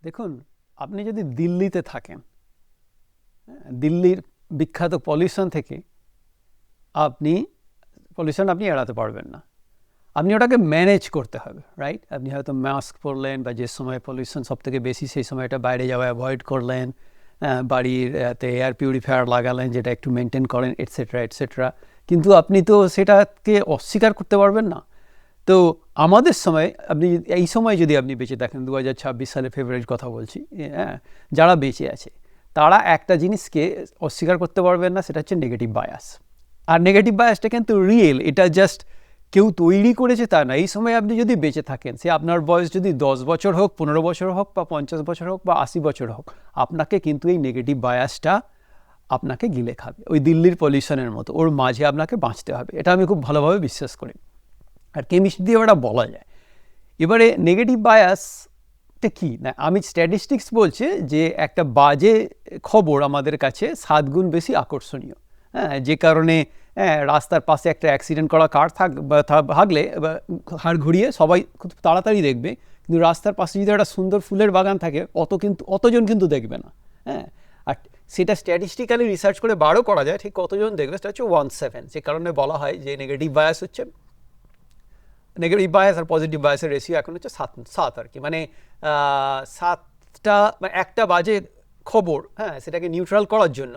দেখুন, আপনি যদি দিল্লিতে থাকেন, দিল্লির বিখ্যাত পলিউশন থেকে পলিউশন আপনি এড়াতে পারবেন না। আপনি ওটাকে ম্যানেজ করতে হবে, রাইট? আপনি হয়তো মাস্ক পরলেন, বা যে সময় পলিউশন সব থেকে বেশি সেই সময়টা বাইরে যাওয়া অ্যাভয়েড করলেন, বাড়িতে এয়ার পিউরিফায়ার লাগালেন যেটা একটু মেনটেন করেন, এটসেট্রা এটসেট্রা। কিন্তু আপনি তো সেটাকে অস্বীকার করতে পারবেন না। তো আমাদের সময় এই সময় যদি আপনি বেঁচে থাকেন, 2026 সালে ফেব্রুয়ারির কথা বলছি, যারা বেঁচে আছে তারা একটা জিনিসকে অস্বীকার করতে পারবেন না, সেটা হচ্ছে নেগেটিভ বায়াস। আর নেগেটিভ বায়াসটা কিন্তু রিয়েল, এটা জাস্ট কেউ তৈরি করেছে তা না। এই সময় আপনি যদি বেঁচে থাকেন, সে আপনার বয়স যদি 10 বছর হোক, 15 বছর হোক, বা 50 বছর হোক, বা 80 বছর হোক, আপনাকে কিন্তু এই নেগেটিভ বায়াসটা আপনাকে গিলে খাবে, ওই দিল্লির পলিউশনের মতো। ওর মাঝে আপনাকে বাঁচতে হবে, এটা আমি খুব ভালোভাবে বিশ্বাস করি। আর কেমিস্ট্রি দিয়ে ওটা বলা যায়। এবারে নেগেটিভ বায়াসটা কী না, আমি স্ট্যাটিস্টিক্স বলছে যে একটা বাজে খবর আমাদের কাছে 7 গুণ বেশি আকর্ষণীয়। যে কারণে রাস্তার পাশে একটা অ্যাক্সিডেন্ট করা কার থাকলে হাড় ঘুরিয়ে সবাই খুব তাড়াতাড়ি দেখবে, কিন্তু রাস্তার পাশে যদি একটা সুন্দর ফুলের বাগান থাকে অতজন কিন্তু দেখবে না। আর সেটা স্ট্যাটিস্টিক্যালি রিসার্চ করে বারও করা যায় ঠিক কতজন দেখবে, সেটা হচ্ছে 1/7। যে কারণে বলা হয় যে নেগেটিভ বায়াস হচ্ছে, নেগেটিভ বায়াস আর পজিটিভ বায়াসের রেশিও এখন হচ্ছে 7 আর কি। মানে 7টা, মানে একটা বাজে খবর, সেটাকে নিউট্রাল করার জন্য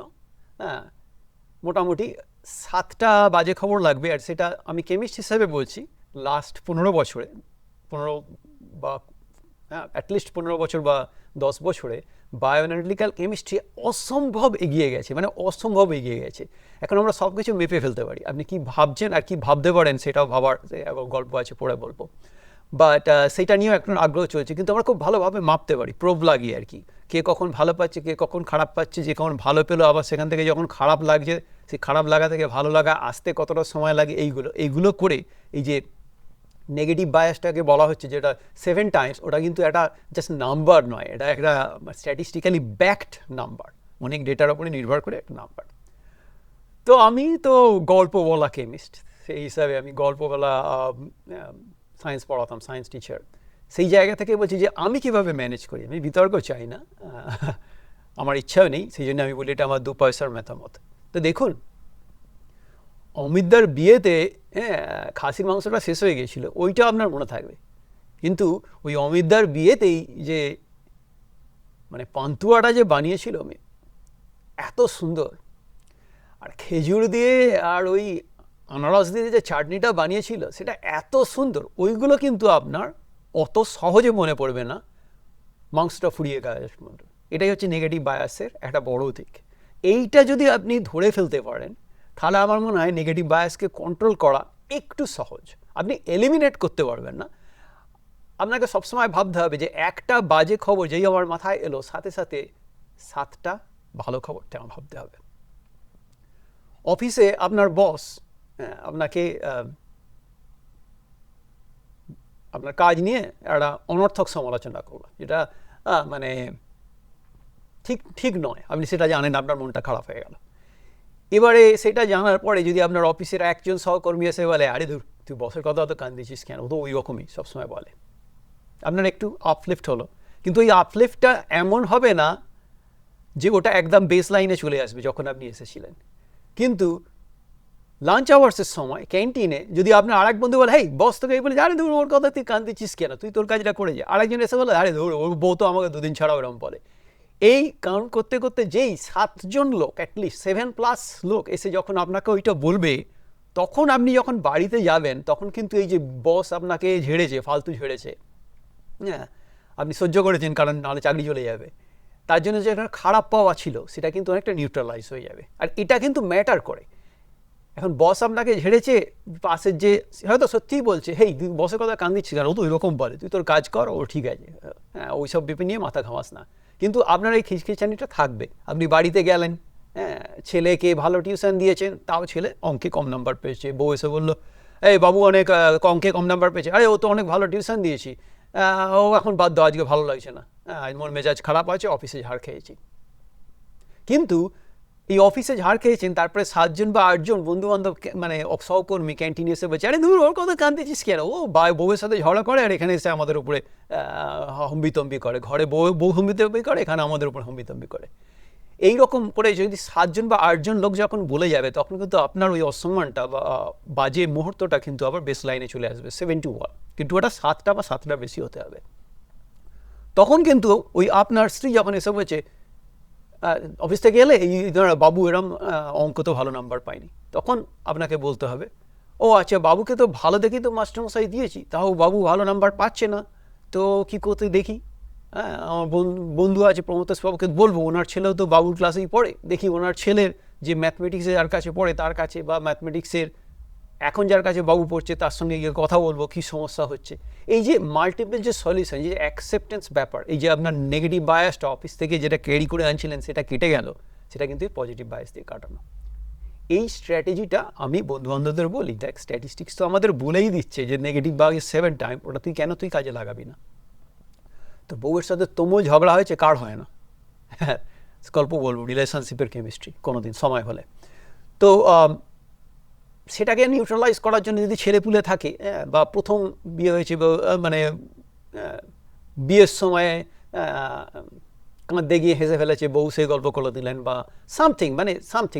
মোটামুটি 7টা বাজে খবর লাগবে। আর সেটা আমি কেমিস্ট হিসাবে বলছি, লাস্ট 15 বছরে, 15 বা অ্যাটলিস্ট 15 বছর বা 10 বছরে বায়োঅ্যানালিটিক্যাল কেমিস্ট্রি অসম্ভব এগিয়ে গেছে, মানে অসম্ভব এগিয়ে গেছে। এখন আমরা সব কিছু মেপে ফেলতে পারি। আপনি কি ভাবছেন আর কি ভাবতে পারেন সেটাও ভাবার গল্প আছে, পড়ে বলবো। বাট সেটা নিয়েও এখন আগ্রহ চলছে, কিন্তু আমরা খুব ভালোভাবে মাপতে পারি প্রোব লাগিয়ে আর কি। কে কখন ভালো পাচ্ছে, কে কখন খারাপ পাচ্ছে, যে কখন ভালো পেলো, আবার সেখান থেকে যখন খারাপ লাগছে, সেই খারাপ লাগা থেকে ভালো লাগা আসতে কতটা সময় লাগে, এইগুলো করে এই যে নেগেটিভ বায়াসটাকে বলা হচ্ছে যেটা 7 টাইমস, ওটা কিন্তু একটা জাস্ট নাম্বার নয়, এটা একটা স্ট্যাটিস্টিক্যালি ব্যাকড নাম্বার, অনেক ডেটার উপরে নির্ভর করে একটা নাম্বার। তো আমি তো গল্প বলা কেমিস্ট, সেই হিসাবে আমি গল্প বলা সায়েন্স পড়াতাম, সায়েন্স টিচার। সেই জায়গা থেকে বলছি যে আমি কিভাবে ম্যানেজ করি। আমি বিতর্ক চাই না, আমার ইচ্ছাও নেই, সেই জন্য আমি বলি এটা আমার 2 পয়সার মতামত। তো দেখুন, অমিতদার বিয়েতে খাসির মাংসটা শেষ হয়ে গিয়েছিল, ওইটা আপনার মনে থাকবে। কিন্তু ওই অমিতদার বিয়েতেই যে মানে পান্তুয়াটা যে বানিয়েছিল অমিত, এত সুন্দর, আর খেজুর দিয়ে আর ওই আনারস দিয়ে যে চাটনিটা বানিয়েছিল সেটা এত সুন্দর, ওইগুলো কিন্তু আপনার অত সহজে মনে পড়বে না মাংসটা ফুরিয়ে গায়ের মতো। এটাই হচ্ছে নেগেটিভ বায়াসের একটা বড় দিক। এইটা যদি আপনি ধরে ফেলতে পারেন, তাহলে আমার মনে হয় নেগেটিভ বায়াসকে কন্ট্রোল করা একটু সহজ। আপনি এলিমিনেট করতে পারবেন না, আপনাকে সবসময় ভাবতে হবে যে একটা বাজে খবর যেই আমার মাথায় এলো, সাথে সাথে 7টা ভালো খবরটা আমার ভাবতে হবে। অফিসে আপনার বস আপনাকে আপনার কাজ নিয়ে একটা অনর্থক সমালোচনা করলো, যেটা মানে ঠিক নয়, আপনি সেটা জানেন, আপনার মনটা খারাপ হয়ে গেল। এবারে সেটা জানার পরে যদি আপনার অফিসের একজন সহকর্মী এসে বলে, আরে ধুর, তুই বসের কথা অত কান দিচ্ছিস কেন, ও তো ওই রকমই সবসময় বলে, আপনার একটু আপলিফ্ট হলো। কিন্তু ওই আপলিফ্টটা এমন হবে না যে ওটা একদম বেস লাইনে চলে আসবে যখন আপনি এসেছিলেন। কিন্তু লাঞ্চ আওয়ার্সের সময় ক্যান্টিনে যদি আপনার আরেক বন্ধু বলে, হেই বস তোকে এই বলে, আরে ধর ওর কথা তুই কান দিচ্ছিস কেন, তুই তোর কাজটা করে যা। আরেকজন এসে বলে, আরে ধর ওর বউ তো আমাকে 2 দিন ছাড়া ওরকম বলে। এই কাউন্ট করতে করতে যেই 7 জন লোক, অ্যাটলিস্ট 7+ লোক এসে যখন আপনাকে ওইটা বলবে, তখন আপনি যখন বাড়িতে যাবেন, তখন কিন্তু এই যে বস আপনাকে ঝেড়েছে, ফালতু ঝেড়েছে, আপনি সহ্য করেছেন কারণ নাহলে চাকরি চলে যাবে, তার জন্য যে একটা খারাপ পাওয়া ছিল সেটা কিন্তু অনেকটা নিউট্রালাইজ হয়ে যাবে। আর এটা কিন্তু ম্যাটার করে। এখন বস আপনাকে ঝেড়েছে, পাশের যে হয়তো সত্যিই বলছে, হেই তুই বসের কথা কান দিচ্ছিস, ও তো ওই রকম বলে, তুই তোর কাজ কর, ও ঠিক আছে, ওইসব ব্যাপার নিয়ে মাথা ঘামাস না। কিন্তু আপনার এই খিচখিচানিটা থাকবে। আপনি বাড়িতে গেলেন, ছেলেকে ভালো টিউশন দিয়েছেন, তাও ছেলে অঙ্কে কম নাম্বার পেয়েছে, বউ এসে বললো, এই বাবু অনেক অঙ্কে কম নাম্বার পেয়েছে, আরে ও তো অনেক ভালো টিউশন দিয়েছি, ও এখন বাদ দাও, আজকে ভালো লাগছে না, মোর মেজাজ খারাপ আছে, অফিসে ঝাড় খেয়েছি। কিন্তু এই অফিসে ঝাড় খেয়েছেন, তারপরে 7জন বা 8জন বন্ধু বান্ধব মানে সহকর্মী ক্যান্টিনে এসে বলছে, আরে দূর ওর কথা কাঁদতেছিস কেন, ও বউয়ের সাথে ঝগড়া করে আর এখানে এসে আমাদের উপরে হম্বিতম্বি করে, ঘরে বউ হম্বিতম্বি করে, এখানে আমাদের উপরে হম্বিতম্বি করে। এইরকম করে যদি 7জন বা 8জন লোক যখন বলে যাবে, তখন কিন্তু আপনার ওই অসম্মানটা বা বাজে মুহূর্তটা কিন্তু আবার বেস লাইনে চলে আসবে 7-1, কিন্তু ওটা 7টা বা 7টা বেশি হতে হবে। তখন কিন্তু ওই আপনার স্ত্রী যখন এসে বলছে অফিস থেকে এলে এই বাবু এরম অঙ্ক তো ভালো নাম্বার পায়নি, তখন আপনাকে বলতে হবে, ও আচ্ছা বাবুকে তো ভালো দেখেই তো মাস্টারমশাই দিয়েছি, তাও বাবু ভালো নাম্বার পাচ্ছে না, তো কী করতে দেখি। হ্যাঁ, আমার বন্ধু আছে প্রমোতেশ বাবুকে বলবো, ওনার ছেলেও তো বাবুর ক্লাসেই পড়ে, দেখি ওনার ছেলের যে ম্যাথমেটিক্সে যার কাছে পড়ে তার কাছে, বা ম্যাথমেটিক্সের এখন যার কাছে বাবু পড়ছে তার সঙ্গে গিয়ে কথা বলবো কী সমস্যা হচ্ছে। এই যে মাল্টিপল যে সলিউশন, যে অ্যাকসেপ্টেন্স ব্যাপার, এই যে আপনার নেগেটিভ বায়াসটা অফিস থেকে যেটা ক্যারি করে আনছিলেন সেটা কেটে গেল, সেটা কিন্তু পজিটিভ বায়াস দিয়ে কাটানো। এই স্ট্র্যাটেজিটা আমি বন্ধুবান্ধবদের বলি, দেখ স্ট্যাটিস্টিক্স তো আমাদের বলেই দিচ্ছে যে নেগেটিভ বায়াস 7 টাইম, ওটা তুই কেন তুই কাজে লাগাবি না। তো বউয়ের সাথে তুমুল ঝগড়া হয়েছে, কার হয় না, হ্যাঁ গল্প বলবো রিলেশনশিপের কেমিস্ট্রি কোনোদিন সময় হলে। তো সেটাকে নিউট্রালাইজ করার জন্য যদি ছেলেপুলে থাকে, বা প্রথম বিয়ে হয়েছে, মানে বিয়ের সময়ে কাঁদতে গিয়ে হেসে ফেলেছে বউ, সেই গল্প করে দিলেন, বা সামথিং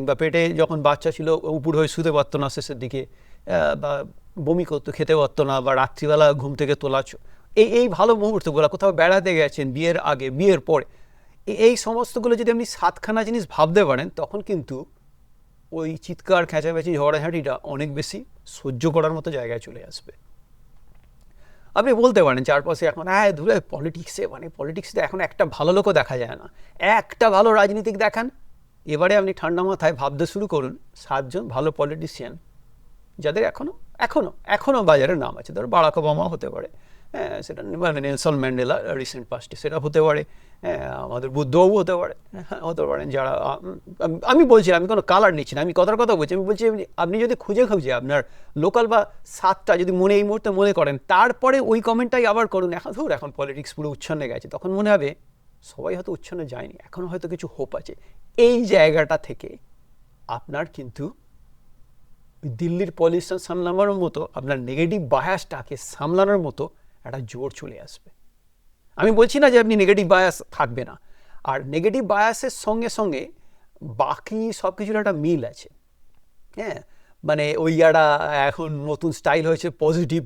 বা পেটে যখন বাচ্চা ছিল উপর হয়ে শুতে পারতো না শেষের দিকে, বা বমি করতো, খেতে পারতো না, বা রাত্রিবেলা ঘুম থেকে তোলা, এই ভালো মুহূর্তগুলো, কোথাও বেড়াতে গেছেন বিয়ের আগে বিয়ের পরে, এই সমস্তগুলো যদি আপনি 7খানা জিনিস ভাবতে পারেন, তখন কিন্তু ওই চিৎকার খেঁচামেচি ঝগড়াঝাঁটিটা অনেক বেশি সহ্য করার মতো জায়গায় চলে আসবে। আপনি বলতে পারেন চারপাশে এখন ধরে পলিটিক্সে, মানে পলিটিক্সে এখন একটা ভালো লোকও দেখা যায় না, একটা ভালো রাজনীতিক দেখান। এবারে আপনি ঠান্ডা মাথায় ভাবতে শুরু করুন 7জন ভালো পলিটিশিয়ান যাদের এখনও বাজারে নাম আছে। ধরো বারাক ওবামা হতে পারে, হ্যাঁ সেটা মানে নেলসন ম্যান্ডেলা রিসেন্ট পাস্টে, সেটা হতে পারে, আমাদের বুদ্ধবাবু হতে পারে, হতে পারেন যারা, আমি বলছি আমি কোনো কালার নিচ্ছি না, আমি কথার কথা বলছি, আমি বলছি আপনি যদি খুঁজে আপনার লোকাল বা 7টা যদি এই মুহূর্তে মনে করেন, তারপরে ওই কমেন্টটাই আবার করুন, এখন পলিটিক্স পুরো উচ্ছন্নে গেছে, তখন মনে হবে সবাই হয়তো উচ্ছন্নে যায়নি, এখনও হয়তো কিছু হোপ আছে। এই জায়গাটা থেকে আপনার কিন্তু দিল্লির পলিউশন সামলানোর মতো, আপনার নেগেটিভ বায়াসটাকে সামলানোর মতো একটা জোর চলে আসবে। আমি বলছি না যে আপনি নেগেটিভ বায়াস থাকবে না, আর নেগেটিভ বায়াসের সঙ্গে সঙ্গে বাকি সব কিছুর একটা মিল আছে। হ্যাঁ, মানে ওই একটা এখন নতুন স্টাইল হয়েছে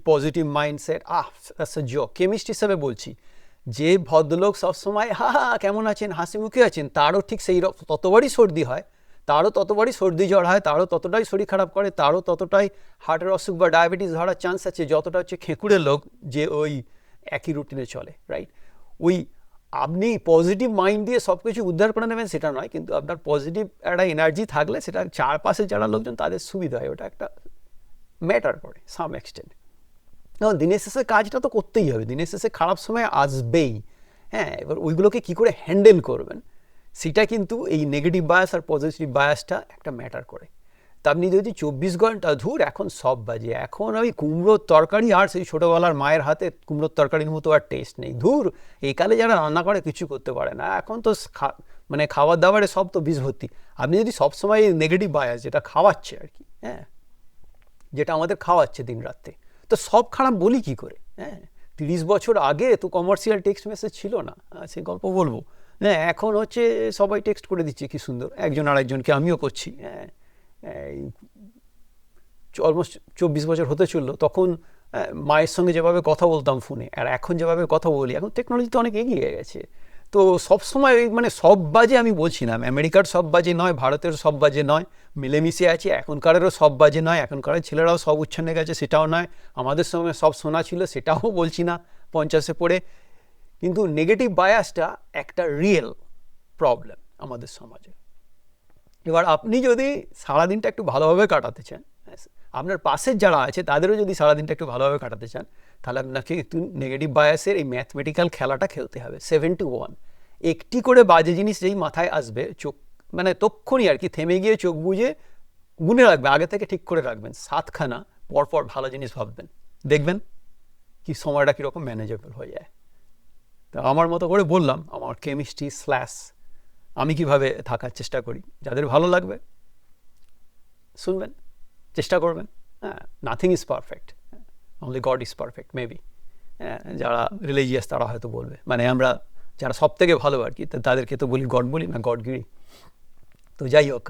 পজিটিভ মাইন্ডসেট। আচ্ছা কেমিস্ট হিসাবে বলছি, যে ভদ্রলোক সবসময় কেমন আছেন হাসি মুখে আছেন, তারও ঠিক সেই ততবারই সর্দি হয়, তারও ততবারই সর্দি জ্বর হয়, তারও ততটাই শরীর খারাপ করে, তারও ততটাই হার্টের অসুখ বা ডায়াবেটিস ধরার চান্স আছে, যতটা হচ্ছে খেঁকুড়ের লোক যে ওই একই রুটিনে চলে, রাইট? ওই আপনি পজিটিভ মাইন্ড দিয়ে সব কিছু উদ্ধার করে নেবেন সেটা নয়, কিন্তু আপনার পজিটিভ একটা এনার্জি থাকলে সেটা চারপাশে যারা লোকজন তাদের সুবিধা হয়, ওটা একটা ম্যাটার করে সাম এক্সটেন্ট। দিনের শেষে কাজটা তো করতেই হবে, দিনের শেষে খারাপ সময় আসবেই। হ্যাঁ, এবার ওইগুলোকে কী করে হ্যান্ডেল করবেন সেটা কিন্তু এই নেগেটিভ বায়াস আর পজিটিভ বায়াসটা একটা ম্যাটার করে। তা আপনি যদি 24 ঘন্টা ধুর এখন সব বাজে, এখন ওই কুমড়োর তরকারি আর সেই ছোটোবেলার মায়ের হাতে কুমড়োর তরকারির মতো আর টেস্ট নেই, ধুর এই কালে যারা রান্না করে কিছু করতে পারে না, এখন তো মানে খাবার দাবারে সব তো বিষ ভর্তি। আপনি যদি সবসময় নেগেটিভ বায়াস যেটা খাওয়াচ্ছে আর কি, হ্যাঁ যেটা আমাদের খাওয়াচ্ছে দিন রাত্রে, তো সব খারাপ বলি কী করে? হ্যাঁ, 30 বছর আগে তো কমার্শিয়াল টেক্সট মেসেজ ছিল না, সে গল্প বলবো। হ্যাঁ, এখন হচ্ছে সবাই টেক্সট করে দিচ্ছে কি সুন্দর, একজন আরেকজনকে, আমিও করছি। হ্যাঁ, অলমোস্ট 24 বছর হতে চললো, তখন মায়ের সঙ্গে যেভাবে কথা বলতাম ফোনে আর এখন যেভাবে কথা বলি, এখন টেকনোলজি তো অনেক এগিয়ে গেছে। তো সবসময় মানে সব বাজে আমি বলছি না, আমেরিকার সব বাজে নয়, ভারতের সব বাজে নয়, মিলেমিশে আছে, এখনকারেরও সব বাজে নয়, এখনকার ছেলেরাও সব উচ্ছন্নে গেছে সেটাও নয়, আমাদের সঙ্গে সব শোনা ছিল সেটাও বলছি না 50-এ পড়ে। কিন্তু নেগেটিভ বায়াসটা একটা রিয়েল প্রবলেম আমাদের সমাজে। এবার আপনি যদি সারাদিনটা একটু ভালোভাবে কাটাতে চান, আপনার পাশের যারা আছে তাদেরও যদি সারাদিনটা একটু ভালোভাবে কাটাতে চান, তাহলে আপনাকে একটু নেগেটিভ বায়াসের এই ম্যাথমেটিক্যাল খেলাটা খেলতে হবে। 7-1 একটি করে বাজে জিনিস যেই মাথায় আসবে, চোখ মানে তক্ষণই আর কি থেমে গিয়ে চোখ বুজে গুনে রাখবে, আগে থেকে ঠিক করে রাখবেন 7খানা পরপর ভালো জিনিস ভাববেন, দেখবেন কি সময়টা কীরকম ম্যানেজেবল হয়ে যায়। তা আমার মতো করে বললাম, আমার কেমিস্ট্রি / আমি কিভাবে থাকার চেষ্টা করি, যাদের ভালো লাগবে শুনবেন, চেষ্টা করবেন। হ্যাঁ, nothing is perfect, only god is perfect maybe. হ্যাঁ, যারা রিলিজিয়াস তারা হয়তো বলবে, মানে আমরা যারা সব থেকে ভালো আর কি তাদেরকে তো বলি গড বলি না, গডগিরি। তো যাই হোক,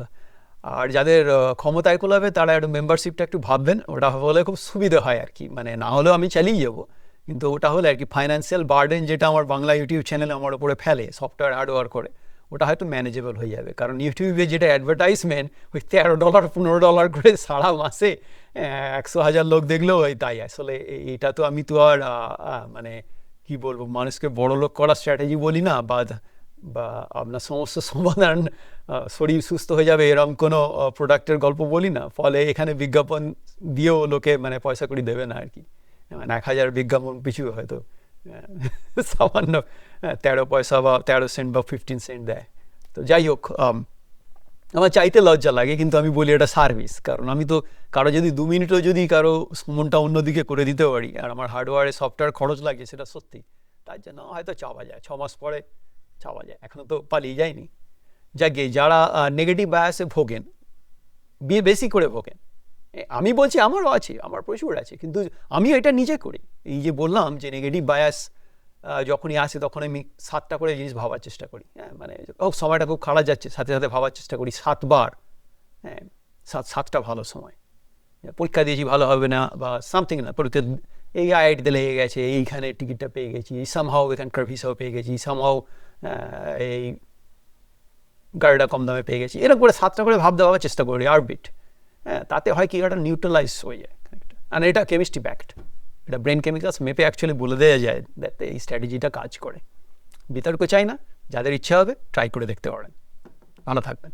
আর যাদের ক্ষমতায় কোলাবে তারা একটু মেম্বারশিপটা একটু ভাববেন, ওটা হলে খুব সুবিধা হয় আর কি। মানে না হলেও আমি চালিয়ে যাবো, কিন্তু ওটা হলে আর কি ফাইন্যান্সিয়াল বার্ডেন যেটা আমার বাংলা ইউটিউব চ্যানেলে আমার উপরে ফেলে সফটওয়্যার হার্ডওয়্যার করে, ওটা হয়তো ম্যানেজেবল হয়ে যাবে। কারণ ইউটিউবে যেটা অ্যাডভার্টাইজমেন্ট ওই $13 $15 করে সারা মাসে 100,000 লোক দেখলেও ওই তাই। আসলে এটা তো আমি তো আর মানে কি বলবো, মানুষকে বড় লোক করার স্ট্র্যাটেজি বলি না, বা আপনার সমস্ত সমাধান, শরীর সুস্থ হয়ে যাবে এরকম কোনো প্রোডাক্টের গল্প বলি না। ফলে এখানে বিজ্ঞাপন দিয়েও লোকে মানে পয়সা কড়ি দেবে না আর কি। মানে 1,000 বিজ্ঞাপন পিছু হয়তো সামান্য 13 পয়সা বা 13 সেন্ট বা 15 সেন্ট দেয়। তো যাই হোক, আমার চাইতে লজ্জা লাগে, কিন্তু আমি বলি এটা সার্ভিস। কারণ আমি তো কারো যদি 2 মিনিটও যদি কারো মনটা অন্যদিকে করে দিতে পারি, আর আমার হার্ডওয়্যারে সফটওয়্যার খরচ লাগে সেটা সত্যি, তার জন্য হয়তো চাওয়া যায়, 6 মাস পরে চাওয়া যায়, এখনও তো পালিয়ে যায়নি। যাকে যারা নেগেটিভ বায়াসে ভোগেন, বেশি করে ভোগেন, আমি বলছি আমারও আছে, আমার প্রচুর আছে, কিন্তু আমি এটা নিজে করি। এই যে বললাম যে নেগেটিভ বায়াস যখনই আসে তখন আমি 7টা করে জিনিস ভাবার চেষ্টা করি। হ্যাঁ, মানে সময়টা খুব খারাপ যাচ্ছে, সাথে সাথে ভাবার চেষ্টা করি 7বার। হ্যাঁ, 7টা ভালো সময়, পরীক্ষা দিয়েছি ভালো হবে না বা সামথিং না, পরীক্ষা এই IIT-তে লেগে গেছে, এইখানে টিকিটটা পেয়ে গেছি, সামহাও এখানকার ভিসাও পেয়ে গেছি, সামহাও এই গাড়িটা কম দামে পেয়ে গেছি, এরকম করে 7টা করে ভাবার চেষ্টা করি আরবিট। হ্যাঁ, তাতে হয় কি একটা নিউট্রালাইজ হয়ে যায় খানিকটা। আর এটা কেমিস্ট্রি ব্যাকড, এটা ব্রেন কেমিক্যালস মেপে অ্যাকচুয়ালি বলে দেওয়া যায় যাতে এই স্ট্র্যাটেজিটা কাজ করে। বিতর্ক চাই না, যাদের ইচ্ছা হবে ট্রাই করে দেখতে পারেন। ভালো থাকবেন।